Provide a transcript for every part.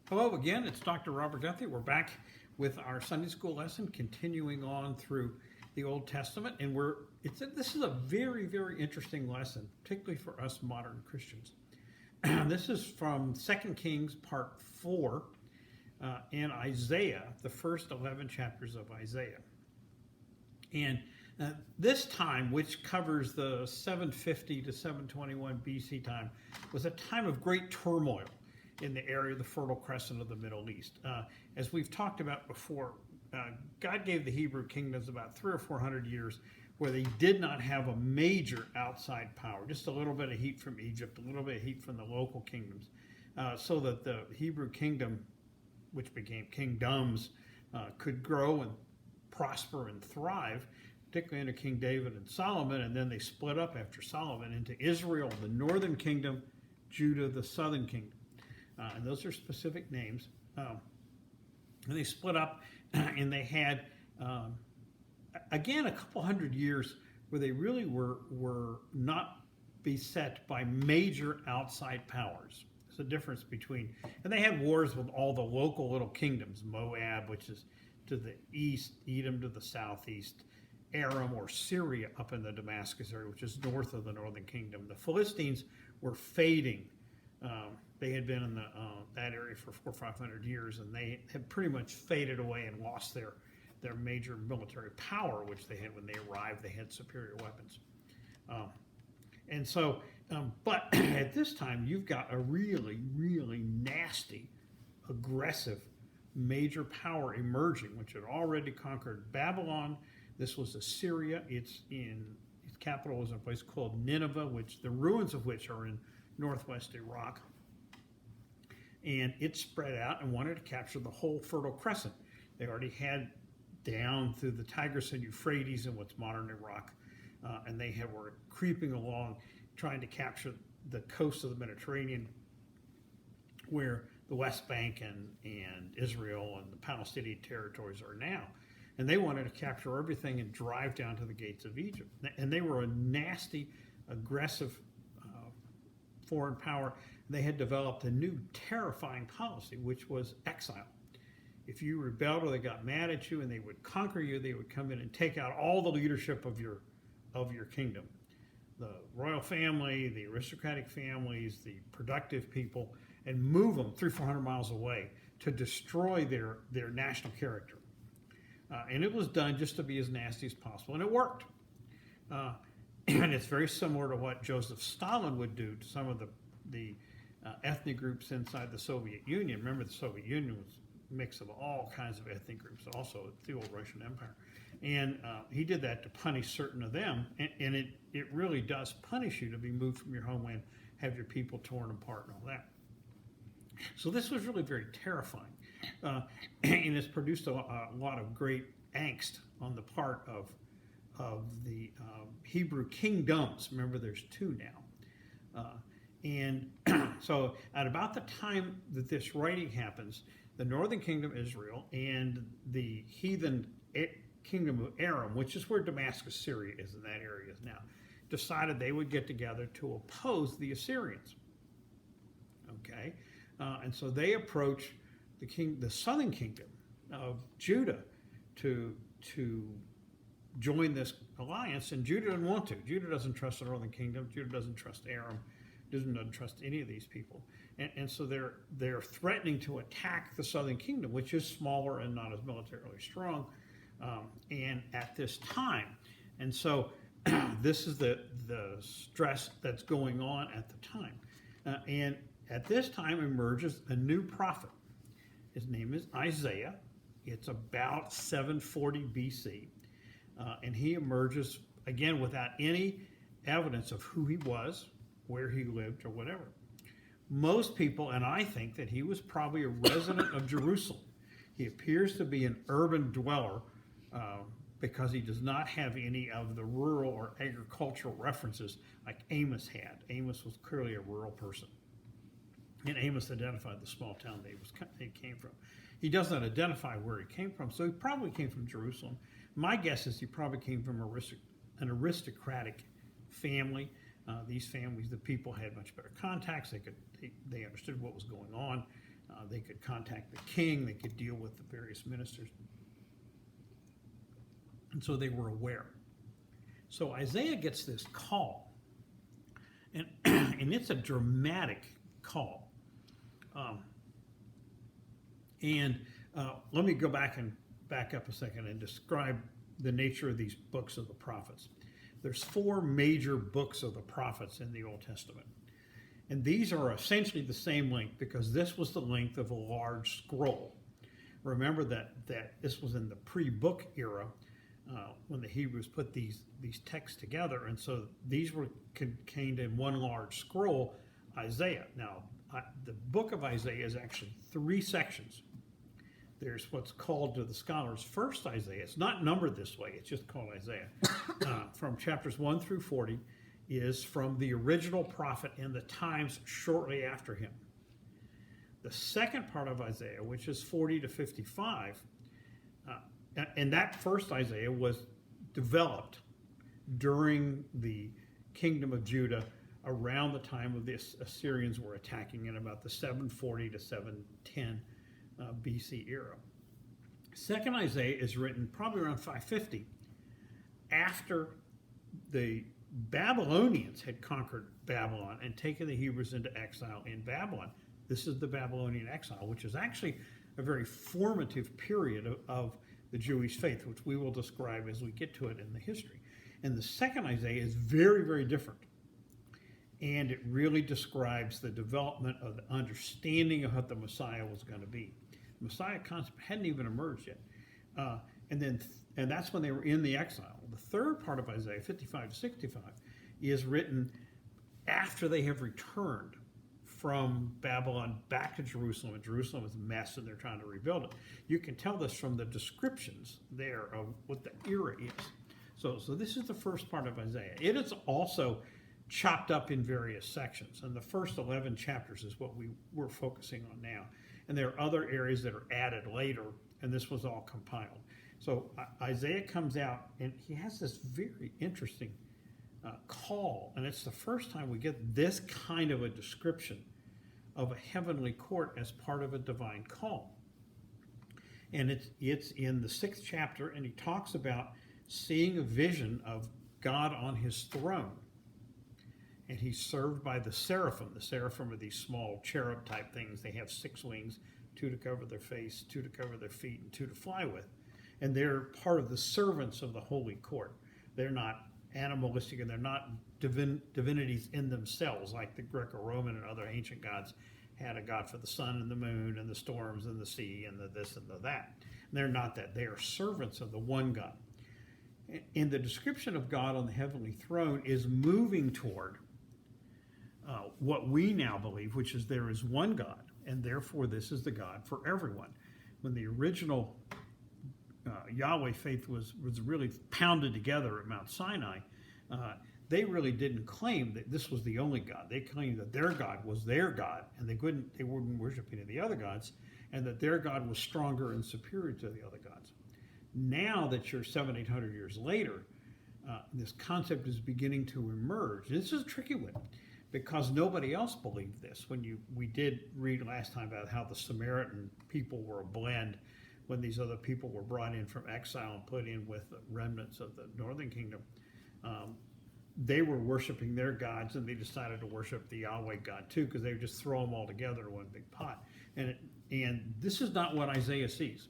Hello again, it's Dr. Robert Guthrie. We're back with our Sunday school lesson, continuing on through the Old Testament, and this is a very, very interesting lesson, particularly for us modern Christians. This is from 2 Kings part 4 and Isaiah, the first 11 chapters of Isaiah. And this time, which covers the 750 to 721 BC time, was a time of great turmoil in the area of the Fertile Crescent of the Middle East. As we've talked about before, God gave the Hebrew kingdoms about 300 or 400 years where they did not have a major outside power, just a little bit of heat from Egypt, a little bit of heat from the local kingdoms, so that the Hebrew kingdom, which became kingdoms, could grow and prosper and thrive, particularly under King David and Solomon, and then they split up after Solomon into Israel, the northern kingdom, Judah, the southern kingdom. And those are specific names. And they split up, and they had, again, a couple hundred years where they really were not beset by major outside powers. There's a difference between, and they had wars with all the local little kingdoms, Moab, which is to the east, Edom to the southeast, Aram or Syria up in the Damascus area, which is north of the northern kingdom. The Philistines were fading. They had been in that area for 400 or 500 years, and they had pretty much faded away and lost their major military power, which they had when they arrived. They had superior weapons. But at this time, you've got a really, really nasty, aggressive, major power emerging, which had already conquered Babylon. This was Assyria. Its capital was in a place called Nineveh, which the ruins of which are in northwest Iraq. And it spread out and wanted to capture the whole Fertile Crescent. They already had down through the Tigris and Euphrates in what's modern Iraq, and they were creeping along, trying to capture the coast of the Mediterranean, where the West Bank and Israel and the Palestinian territories are now. And they wanted to capture everything and drive down to the gates of Egypt. And they were a nasty, aggressive foreign power. They had developed a new terrifying policy, which was exile. If you rebelled or they got mad at you and they would conquer you, they would come in and take out all the leadership of your kingdom. The royal family, the aristocratic families, the productive people, and move them 300-400 miles away to destroy their national character. And it was done just to be as nasty as possible, and it worked. And it's very similar to what Joseph Stalin would do to some of the ethnic groups inside the Soviet Union. Remember, the Soviet Union was a mix of all kinds of ethnic groups, also the old Russian Empire. And he did that to punish certain of them, and it really does punish you to be moved from your homeland, have your people torn apart and all that. So this was really very terrifying, and it's produced a lot of great angst on the part of the Hebrew kingdoms. Remember, there's two now. And so at about the time that this writing happens, the northern kingdom, Israel, and the heathen kingdom of Aram, which is where Damascus, Syria is, in that area is now, decided they would get together to oppose the Assyrians. Okay? And so they approach the southern kingdom of Judah to join this alliance, and Judah didn't want to. Judah doesn't trust the northern kingdom. Judah doesn't trust Aram. Doesn't trust any of these people. And so they're threatening to attack the southern kingdom, which is smaller and not as militarily strong, and at this time. And so this is the stress that's going on at the time. And at this time emerges a new prophet. His name is Isaiah. It's about 740 BC. And he emerges, again, without any evidence of who he was, where he lived, or whatever. Most people, and I think that he was probably a resident of Jerusalem. He appears to be an urban dweller because he does not have any of the rural or agricultural references like Amos had. Amos was clearly a rural person. And Amos identified the small town that he came from. He does not identify where he came from, so he probably came from Jerusalem. My guess is he probably came from an aristocratic family. These families, the people had much better contacts. They understood what was going on. They could contact the king. They could deal with the various ministers. And so they were aware. So Isaiah gets this call, and, and it's a dramatic call. Let me go back up a second and describe the nature of these books of the prophets. There's 4 major books of the prophets in the Old Testament. And these are essentially the same length because this was the length of a large scroll. Remember that this was in the pre-book era when the Hebrews put these texts together. And so these were contained in one large scroll, Isaiah. Now, the book of Isaiah is actually 3 sections. There's what's called to the scholars first Isaiah. It's not numbered this way. It's just called Isaiah. From chapters 1 through 40 is from the original prophet in the times shortly after him. The second part of Isaiah, which is 40 to 55, and that first Isaiah was developed during the kingdom of Judah around the time of the Assyrians were attacking in about the 740 to 710 BC era. Second Isaiah is written probably around 550 after the Babylonians had conquered Babylon and taken the Hebrews into exile in Babylon. This is the Babylonian exile, which is actually a very formative period of the Jewish faith, which we will describe as we get to it in the history. And the second Isaiah is very, very different. And it really describes the development of the understanding of what the Messiah was going to be. The Messiah concept hadn't even emerged yet. And that's when they were in the exile. The third part of Isaiah, 55 to 65, is written after they have returned from Babylon back to Jerusalem, and Jerusalem is a mess and they're trying to rebuild it. You can tell this from the descriptions there of what the era is. So this is the first part of Isaiah. It is also chopped up in various sections, and the first 11 chapters is what we're focusing on now. And there are other areas that are added later, and this was all compiled. So Isaiah comes out, and he has this very interesting call, and it's the first time we get this kind of a description of a heavenly court as part of a divine call. And it's in the 6th chapter, and he talks about seeing a vision of God on his throne. And he's served by the seraphim. The seraphim are these small cherub type things. They have 6 wings, 2 to cover their face, 2 to cover their feet, and 2 to fly with. And they're part of the servants of the holy court. They're not animalistic, and they're not divinities in themselves like the Greco-Roman and other ancient gods had a god for the sun and the moon and the storms and the sea and the this and the that. And they're not that. They are servants of the one God. And the description of God on the heavenly throne is moving toward what we now believe, which is there is one God, and therefore this is the God for everyone. When the original Yahweh faith was really pounded together at Mount Sinai, they really didn't claim that this was the only God. They claimed that their God was their God, and they wouldn't worship any of the other gods, and that their God was stronger and superior to the other gods. Now that you're 700-800 years later, this concept is beginning to emerge. This is a tricky one, because nobody else believed this. We did read last time about how the Samaritan people were a blend when these other people were brought in from exile and put in with the remnants of the northern kingdom. They were worshiping their gods, and they decided to worship the Yahweh God too, because they would just throw them all together in one big pot. And this is not what Isaiah sees.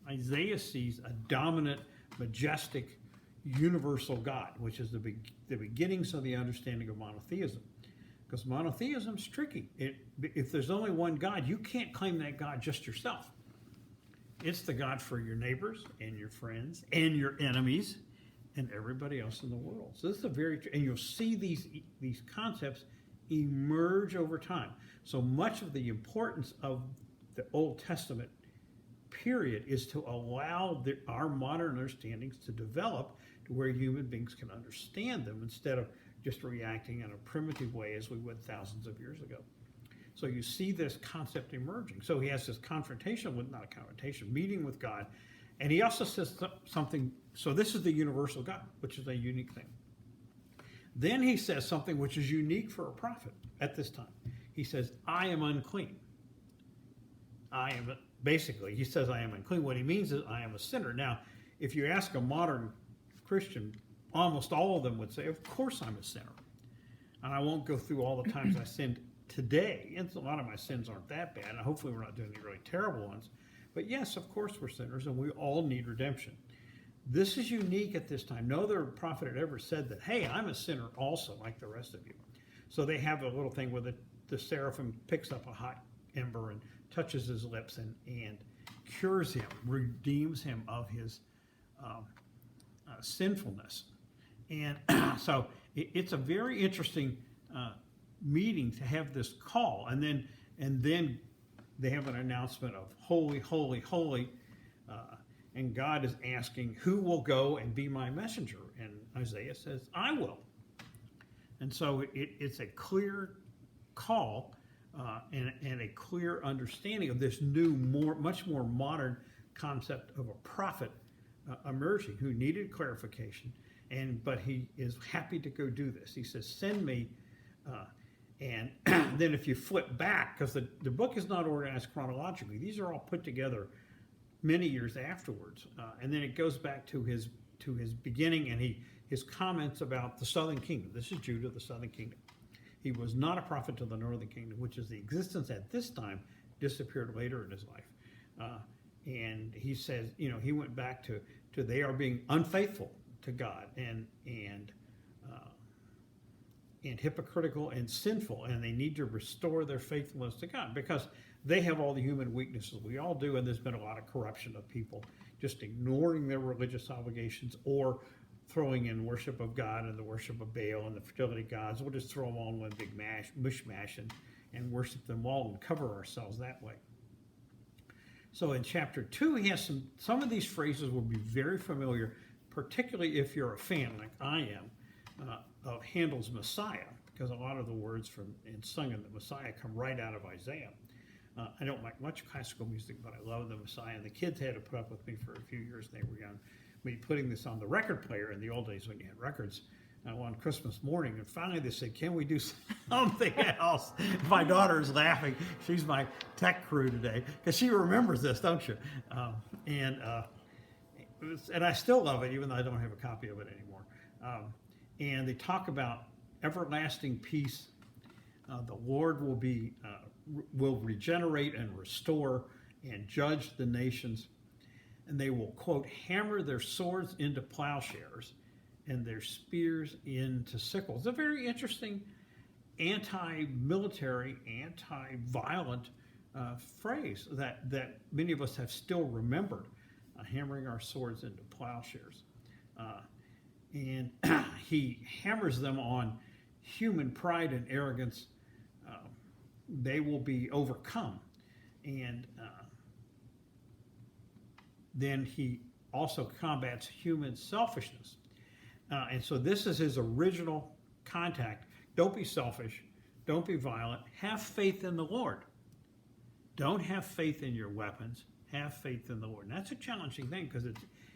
Isaiah sees a dominant, majestic, universal God, which is the beginnings of the understanding of monotheism. Because monotheism is tricky. If there's only one God, you can't claim that God just yourself. It's the God for your neighbors and your friends and your enemies and everybody else in the world. So this is and you'll see these concepts emerge over time. So much of the importance of the Old Testament period is to allow our modern understandings to develop to where human beings can understand them instead of just reacting in a primitive way as we would thousands of years ago. So you see this concept emerging. So he has this meeting with God. And he also says something, so this is the universal God, which is a unique thing. Then he says something which is unique for a prophet at this time. He says, I am unclean. basically, he says, I am unclean. What he means is, I am a sinner. Now, if you ask a modern Christian, almost all of them would say, of course I'm a sinner. And I won't go through all the times I sinned today. And a lot of my sins aren't that bad. And hopefully we're not doing any really terrible ones. But yes, of course we're sinners, and we all need redemption. This is unique at this time. No other prophet had ever said that, hey, I'm a sinner also, like the rest of you. So they have a little thing where the seraphim picks up a hot ember and touches his lips and cures him, redeems him of his sinfulness. And so it's a very interesting meeting to have this call. And then they have an announcement of holy, holy, holy. And God is asking, who will go and be my messenger? And Isaiah says, I will. And so it's a clear call and a clear understanding of this new, much more modern concept of a prophet emerging who needed clarification. But he is happy to go do this. He says, send me. And then if you flip back, because the book is not organized chronologically, these are all put together many years afterwards. And then it goes back to his beginning and his comments about the southern kingdom. This is Judah, the southern kingdom. He was not a prophet to the northern kingdom, which is the existence at this time, disappeared later in his life. And he says, he went back to they are being unfaithful to God and hypocritical and sinful, and they need to restore their faithfulness to God because they have all the human weaknesses we all do, and there's been a lot of corruption of people just ignoring their religious obligations or throwing in worship of God and the worship of Baal and the fertility gods. We'll just throw them all in one big mishmash and worship them all and cover ourselves that way. So in chapter 2, he has some of these phrases will be very familiar, particularly if you're a fan like I am of Handel's Messiah, because a lot of the words sung in the Messiah come right out of Isaiah. I don't like much classical music, but I love the Messiah. And the kids had to put up with me for a few years. They were young. Me putting this on the record player in the old days when you had records on Christmas morning. And finally they said, can we do something else? My daughter is laughing. She's my tech crew today because she remembers this, don't you? And I still love it, even though I don't have a copy of it anymore. And they talk about everlasting peace. The Lord will regenerate and restore and judge the nations. And they will, quote, hammer their swords into plowshares and their spears into sickles. A very interesting anti-military, anti-violent phrase that many of us have still remembered, hammering our swords into plowshares. And he hammers them on human pride and arrogance. They will be overcome. And then he also combats human selfishness. And so this is his original contact. Don't be selfish. Don't be violent. Have faith in the Lord. Don't have faith in your weapons. Have faith in the Lord. And that's a challenging thing because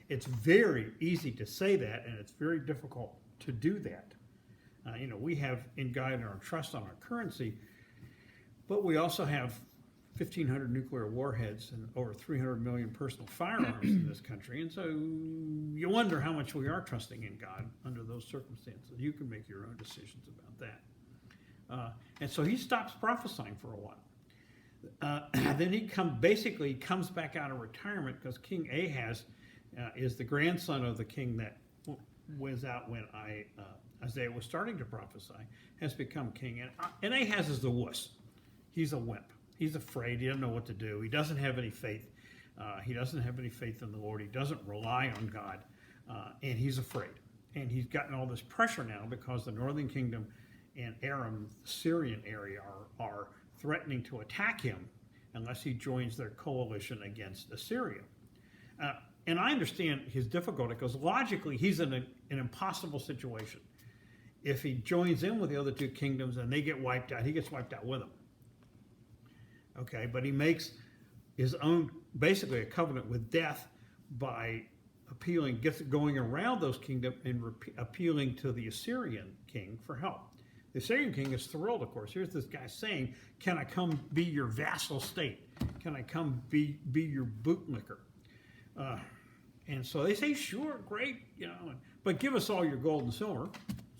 it's very easy to say that, and it's very difficult to do that. We have in God our trust on our currency, but we also have 1,500 nuclear warheads and over 300 million personal firearms in this country. And so you wonder how much we are trusting in God under those circumstances. You can make your own decisions about that. And so he stops prophesying for a while. Then he comes back out of retirement because King Ahaz is the grandson of the king that was out when Isaiah was starting to prophesy, has become king. And Ahaz is the wuss. He's a wimp. He's afraid. He doesn't know what to do. He doesn't have any faith. He doesn't have any faith in the Lord. He doesn't rely on God. And he's afraid. And he's gotten all this pressure now because the northern kingdom and Aram, the Syrian area, are threatening to attack him unless he joins their coalition against Assyria. And I understand his difficulty because logically he's in an impossible situation. If he joins in with the other two kingdoms and they get wiped out, he gets wiped out with them. Okay, but he makes his own, basically a covenant with death by going around those kingdoms and appealing to the Assyrian king for help. The Assyrian king is thrilled, of course. Here's this guy saying, can I come be your vassal state? Can I come be your bootlicker? And so they say, sure, great, but give us all your gold and silver.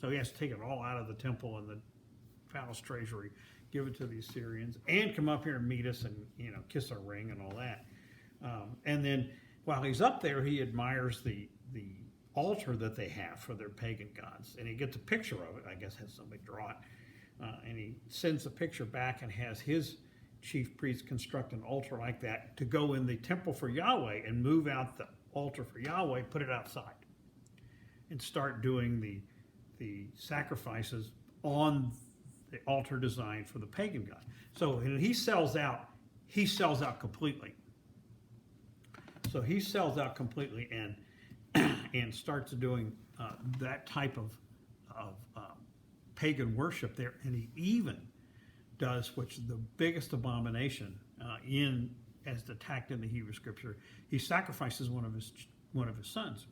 So he has to take it all out of the temple and the palace treasury, give it to the Assyrians, and come up here and meet us and, kiss our ring and all that. And then while he's up there, he admires the altar that they have for their pagan gods. And he gets a picture of it, I guess has somebody draw it. And he sends the picture back and has his chief priest construct an altar like that to go in the temple for Yahweh and move out the altar for Yahweh, put it outside, and start doing the sacrifices on the altar designed for the pagan god. So when he sells out completely. So he sells out completely and starts doing that type of pagan worship there. And he even does, which is the biggest abomination as attacked in the Hebrew Scripture. He sacrifices one of his sons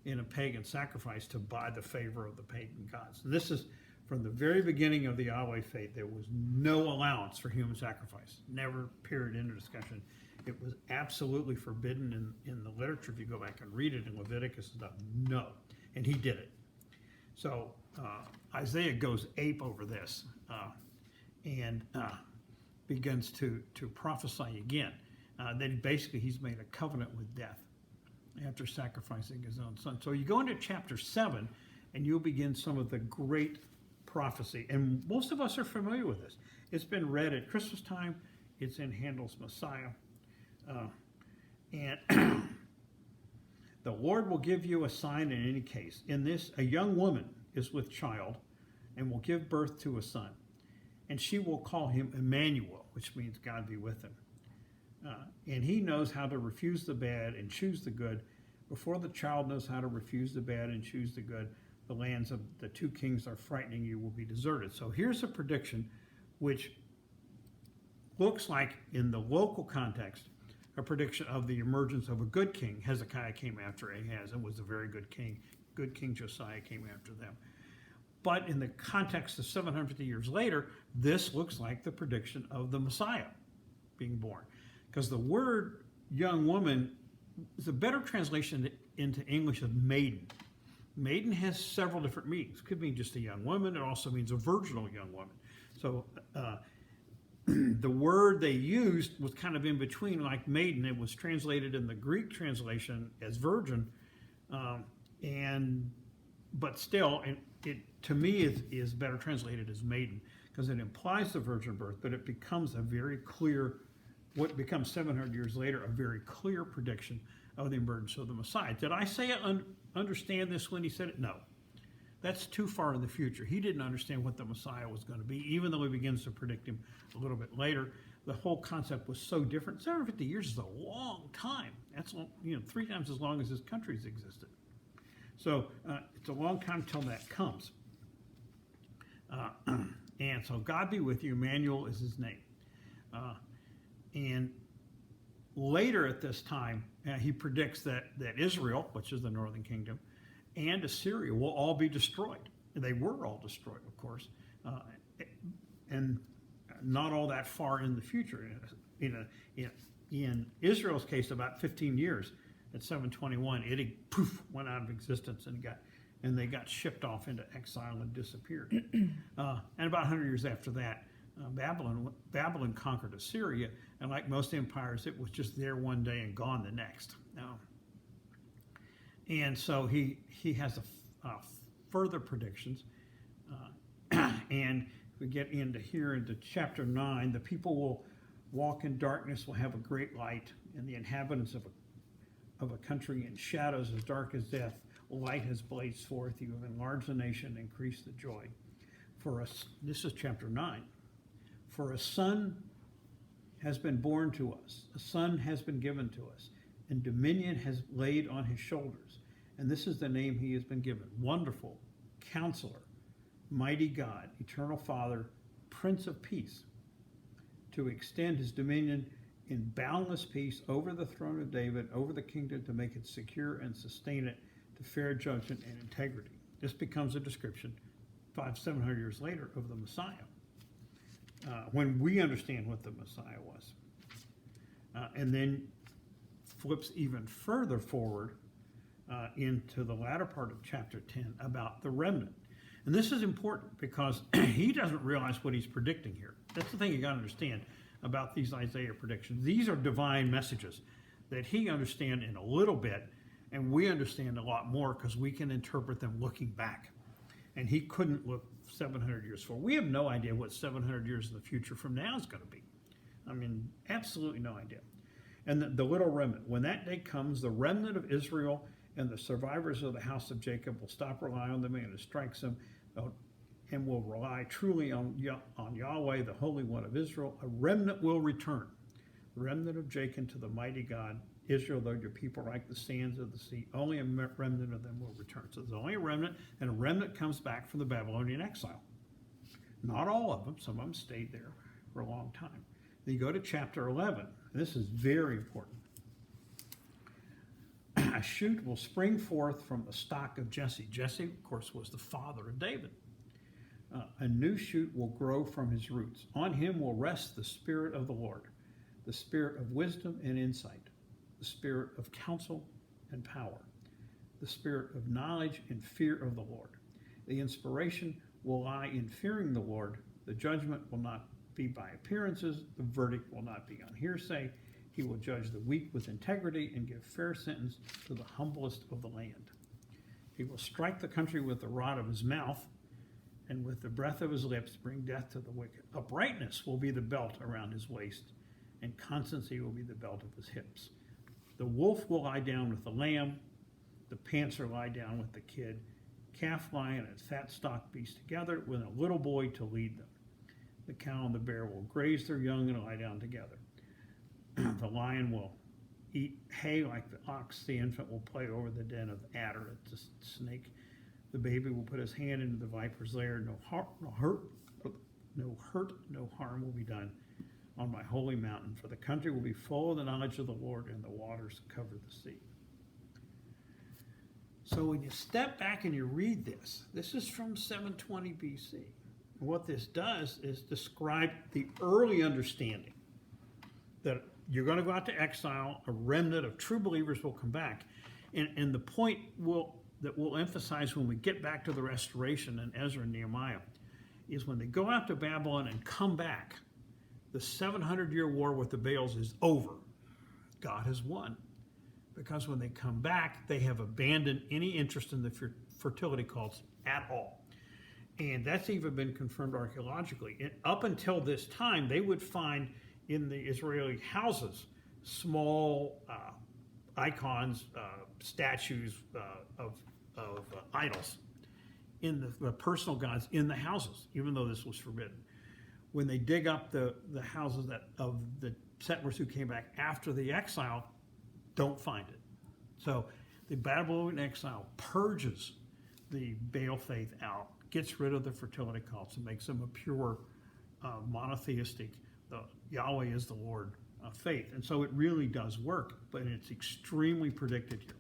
in a pagan sacrifice to buy the favor of the pagan gods. And this is from the very beginning of the Yahweh faith. There was no allowance for human sacrifice. Never appeared in discussion. It was absolutely forbidden in the literature. If you go back and read it in Leviticus and stuff, no. And he did it. So Isaiah goes ape over this and begins to prophesy again. Then basically he's made a covenant with death after sacrificing his own son. So you go into chapter 7 and you'll begin some of the great prophecy. And most of us are familiar with this. It's been read at Christmas time. It's in Handel's Messiah. And the Lord will give you a sign in any case. In this, a young woman is with child and will give birth to a son. And she will call him Emmanuel, which means God be with him. And he knows how to refuse the bad and choose the good. Before the child knows how to refuse the bad and choose the good, the lands of the two kings are frightening you will be deserted. So here's a prediction which looks like, in the local context, a prediction of the emergence of a good king. Hezekiah came after Ahaz and was a very good king. Good King Josiah came after them. But in the context of 750 years later, this looks like the prediction of the Messiah being born. Because the word young woman is a better translation into English of maiden. Maiden has several different meanings. It could mean just a young woman. It also means a virginal young woman. So the word they used was kind of in between, like maiden. It was translated in the Greek translation as virgin, but still, it to me is better translated as maiden because it implies the virgin birth, but it becomes a very clear, what becomes 700 years later, a very clear prediction of the emergence of the Messiah. Did I say understand this when he said it? No. That's too far in the future. He didn't understand what the Messiah was going to be, even though he begins to predict him a little bit later. The whole concept was so different. 750 years is a long time. That's 3 times as long as this country's existed. So it's a long time till that comes. And so God be with you. Emmanuel is his name. And later at this time, he predicts that Israel, which is the northern kingdom, and Assyria will all be destroyed. They were all destroyed, of course, and not all that far in the future. In Israel's case, about 15 years, at 721, it went out of existence and they got shipped off into exile and disappeared. And about 100 years after that, Babylon conquered Assyria, and like most empires, it was just there one day and gone the next. And so he has further predictions, and we get into chapter 9. The people will walk in darkness, will have a great light, and the inhabitants of a country in shadows as dark as death, light has blazed forth. You have enlarged the nation, increased the joy. This is chapter 9. For a son has been born to us, a son has been given to us, and dominion has laid on his shoulders. And this is the name he has been given: Wonderful, Counselor, Mighty God, Eternal Father, Prince of Peace, to extend his dominion in boundless peace over the throne of David, over the kingdom, to make it secure and sustain it to fair judgment and integrity. This becomes a description 700 years later of the Messiah, when we understand what the Messiah was. And then flips even further forward into the latter part of chapter 10 about the remnant. And this is important because he doesn't realize what he's predicting here. That's the thing you got to understand about these Isaiah predictions. These are divine messages that he understands in a little bit, and we understand a lot more because we can interpret them looking back. And he couldn't look 700 years forward. We have no idea what 700 years in the future from now is going to be. I mean, absolutely no idea. And the little remnant, when that day comes, the remnant of Israel and the survivors of the house of Jacob will stop relying on the man who strikes them and will rely truly on Yahweh, the Holy One of Israel. A remnant will return. The remnant of Jacob to the mighty God. Israel, though your people are like the sands of the sea, only a remnant of them will return. So there's only a remnant, and a remnant comes back from the Babylonian exile. Not all of them. Some of them stayed there for a long time. Then you go to chapter 11. This is very important. A shoot will spring forth from the stock of Jesse. Jesse, of course, was the father of David. A new shoot will grow from his roots. On him will rest the Spirit of the Lord, the Spirit of wisdom and insight, the Spirit of counsel and power, the Spirit of knowledge and fear of the Lord. The inspiration will lie in fearing the Lord. The judgment will not be by appearances. The verdict will not be on hearsay. He will judge the weak with integrity and give fair sentence to the humblest of the land. He will strike the country with the rod of his mouth, and with the breath of his lips bring death to the wicked. Uprightness will be the belt around his waist, and constancy will be the belt of his hips. The wolf will lie down with the lamb, the panther lie down with the kid, calf lion and fat stock beast together with a little boy to lead them. The cow and the bear will graze their young and lie down together. The lion will eat hay like the ox. The infant will play over the den of the adder, the snake. The baby will put his hand into the viper's lair. No hurt, no harm will be done on my holy mountain, for the country will be full of the knowledge of the Lord, and the waters cover the sea. So when you step back and you read this is from 720 BC. And what this does is describe the early understanding that you're going to go out to exile, a remnant of true believers will come back. And the point that we'll emphasize when we get back to the restoration in Ezra and Nehemiah is when they go out to Babylon and come back, the 700-year war with the Baals is over. God has won. Because when they come back, they have abandoned any interest in the fertility cults at all. And that's even been confirmed archaeologically. And up until this time, they would find in the Israeli houses small icons, statues of idols in the personal gods in the houses, even though this was forbidden. When they dig up the houses of the settlers who came back after the exile, don't find it. So the Babylonian exile purges the Baal faith out, gets rid of the fertility cults, and makes them a pure monotheistic, Yahweh is the Lord faith. And so it really does work, but it's extremely predicted here.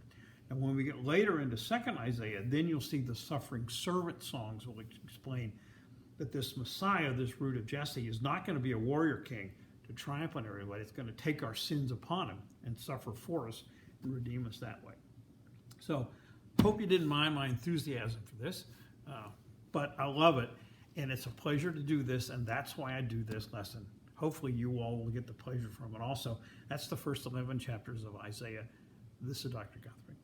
And when we get later into 2nd Isaiah, then you'll see the suffering servant songs will explain that this Messiah, this root of Jesse, is not going to be a warrior king to triumph on everybody. It's going to take our sins upon him and suffer for us and redeem us that way. So hope you didn't mind my enthusiasm for this, but I love it, and it's a pleasure to do this, and that's why I do this lesson. Hopefully you all will get the pleasure from it also. That's the first 11 chapters of Isaiah. This is Dr. Guthrie.